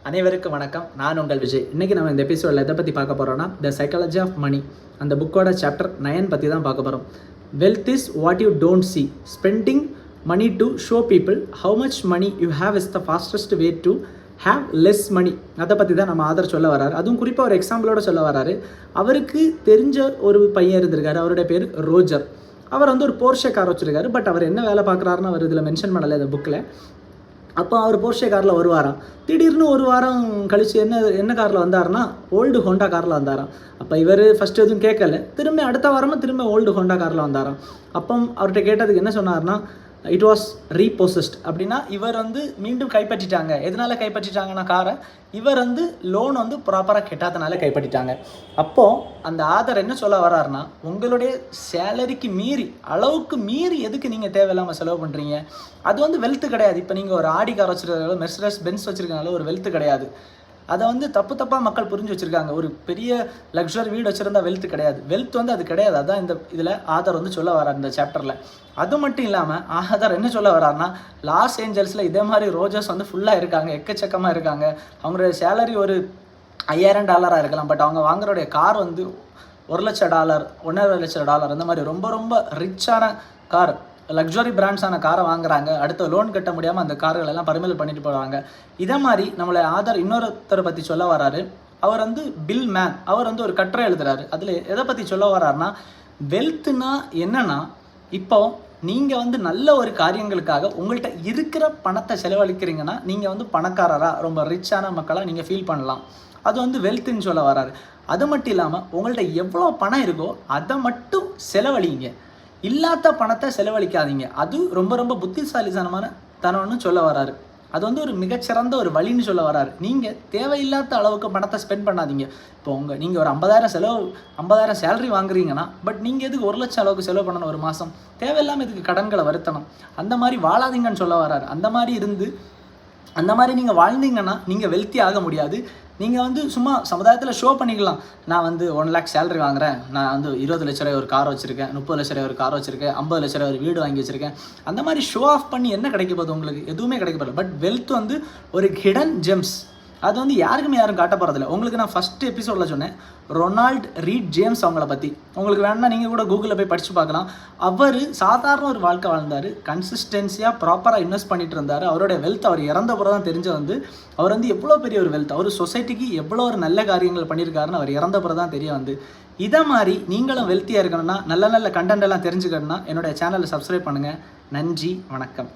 அனைவருக்கும் வணக்கம். நான் உங்கள் விஜய். இன்றைக்கி நம்ம இந்த எபிசோடில் எதை பற்றி பார்க்க போகிறோன்னா, த சைக்காலஜி ஆஃப் மணி அந்த புக்கோட சாப்டர் 9 பற்றி தான் பார்க்க போகிறோம். Wealth is what you don't see, spending money to show people how much money you have is the fastest way to have less money. அதை பற்றி தான் நம்ம ஆதர் சொல்ல வராரு. அதுவும் குறிப்பாக ஒரு எக்ஸாம்பிளோட சொல்ல வராரு. அவருக்கு தெரிஞ்ச ஒரு பையன் இருந்திருக்காரு. அவருடைய பேர் ரோஜர். அவர் ஒரு போர்ஷே கார் வச்சுருக்காரு. பட் அவர் என்ன வேலை பார்க்குறாருன்னு அவர் இதில் மென்ஷன் பண்ணலை இந்த புக்கில். அப்போ அவர் போர்ஷே காரில் வருவாராம். திடீர்னு ஒரு வாரம் கழித்து என்ன காரில் வந்தார்னா, ஓல்டு ஹோண்டா காரில் வந்தாராம். அப்போ இவர் ஃபஸ்ட்டு எதுவும் கேட்கல. திரும்ப அடுத்த வாரமாக திரும்ப ஓல்டு ஹோண்டா காரில் வந்தாராம். அப்போ அவர்கிட்ட கேட்டதுக்கு என்ன சொன்னார்னா, இட் வாஸ் ரீபோசஸ்ட். அப்படின்னா இவர் மீண்டும் கைப்பற்றிட்டாங்க. எதனால் கைப்பற்றிட்டாங்கன்னா காரை இவர் லோன் ப்ராப்பராக கெட்டாதனால கைப்பற்றிட்டாங்க. அப்போது அந்த ஆதர் என்ன சொல்ல வர்றாருன்னா, உங்களுடைய சேலரிக்கு மீறி, அளவுக்கு மீறி எதுக்கு நீங்கள் தேவையில்லாமல் செலவு பண்ணுறீங்க? அது வெல்த்து கிடையாது. இப்போ நீங்கள் ஒரு ஆடி கார் வச்சுருக்காங்களோ, மெர்சிடஸ் பென்ஸ் வச்சுருக்கனால ஒரு வெல்த்து கிடையாது. அதை தப்பாக மக்கள் புரிஞ்சு வச்சுருக்காங்க. ஒரு பெரிய லக்ஸரி வீடு வச்சுருந்தா வெல்த் கிடையாது. வெல்த் அது கிடையாது. அதான் இந்த இதில் ஆதர் சொல்ல வரார் இந்த சாப்டரில். அது மட்டும் இல்லாமல் ஆதர் என்ன சொல்ல வரார்னா, லாஸ் ஏஞ்சல்ஸில் இதே மாதிரி ரோஜர்ஸ் ஃபுல்லாக இருக்காங்க, எக்கச்சக்கமாக இருக்காங்க. அவங்களுடைய சேலரி ஒரு $5000 இருக்கலாம். பட் அவங்க வாங்குறோடைய கார் $1,00,000, $1,50,000 அந்த மாதிரி ரொம்ப ரொம்ப ரிச்சான கார், லக்ஸரி பிராண்ட்ஸான காரை வாங்குறாங்க. அடுத்த லோன் கட்ட முடியாமல் அந்த கார்கள் எல்லாம் பறிமுதல் பண்ணிட்டு போகிறாங்க. இதே மாதிரி நம்மளை ஆதர் இன்னொருத்தரை பற்றி சொல்ல வராரு. அவர் பில் மேன். அவர் ஒரு கட்டுரை எழுதுறாரு. அதில் எதை பற்றி சொல்ல வர்றாருன்னா, வெல்த்னா என்னன்னா, இப்போ நீங்கள் நல்ல ஒரு காரியங்களுக்காக உங்கள்கிட்ட இருக்கிற பணத்தை செலவழிக்கிறீங்கன்னா நீங்கள் பணக்காரராக, ரொம்ப ரிச்சான மக்களாக நீங்கள் ஃபீல் பண்ணலாம். அது வெல்த்துன்னு சொல்ல வராரு. அது மட்டும் இல்லாமல் உங்கள்கிட்ட எவ்வளோ பணம் இருக்கோ அதை மட்டும் செலவழிங்க, இல்லாத பணத்தை செலவழிக்காதீங்க. அது ரொம்ப ரொம்ப புத்திசாலித்தனமான தனம்னு சொல்ல வராரு. அது ஒரு மிகச்சிறந்த ஒரு வழின்னு சொல்ல வராரு. நீங்கள் தேவையில்லாத அளவுக்கு பணத்தை ஸ்பெண்ட் பண்ணாதீங்க. இப்போ நீங்கள் ஒரு 50,000 சேலரி வாங்குறீங்கன்னா, பட் நீங்கள் எதுக்கு 1,00,000 அளவுக்கு செலவு பண்ணணும் ஒரு மாதம்? தேவையில்லாமல் இதுக்கு கடன்களை வருத்தணும். அந்த மாதிரி வாழாதீங்கன்னு சொல்ல வராரு. அந்த மாதிரி நீங்கள் வாழ்ந்தீங்கன்னா நீங்கள் வெல்த்தி ஆக முடியாது. நீங்கள் சும்மா சமுதாயத்தில் ஷோ பண்ணிக்கலாம். நான் 1 lakh சேலரி வாங்குறேன், நான் 20 லட்ச ரூபாய் ஒரு கார் வச்சுருக்கேன், 30 லட்ச ரூபாய் ஒரு கார் வச்சுருக்கேன், 50 லட்ச ரூபாய் ஒரு வீடு வாங்கி வச்சுருக்கேன். அந்த மாதிரி ஷோ ஆஃப் பண்ணி என்ன கிடைக்க போகுது? உங்களுக்கு எதுவுமே கிடைக்க போகல. பட் வெல்த் ஒரு ஹிடன் ஜெம்ஸ். அது யாருக்குமே யாரும் காட்ட போகிறதில்ல. உங்களுக்கு நான் ஃபஸ்ட்டு எபிசோடில் சொன்னேன், ரொனால்ட் ரீட் ஜேம்ஸ் அவங்கள பற்றி. உங்களுக்கு வேணும்னா நீங்கள் கூட கூகுளில் போய் படித்து பார்க்கலாம். அவர் சாதாரண ஒரு வாழ்க்கை வாழ்ந்தார். கன்சிஸ்டன்சியாக ப்ராப்பராக இன்வெஸ்ட் பண்ணிட்டு இருந்தார். அவருடைய வெல்த் அவர் இறந்த பிறகு தான் தெரிஞ்ச அவர் எவ்வளோ பெரிய ஒரு வெல்த், அவர் சொசைட்டிக்கு எவ்வளோ ஒரு நல்ல காரியங்கள் பண்ணியிருக்காருன்னு அவர் இறந்த பிறகு தான் தெரிய இதை மாதிரி நீங்களும் வெல்த்தியாக இருக்கணும்னா, நல்ல நல்ல கண்டென்ட் எல்லாம் தெரிஞ்சுக்கணும்னா என்னுடைய சேனலை சப்ஸ்கிரைப் பண்ணுங்கள். நன்றி, வணக்கம்.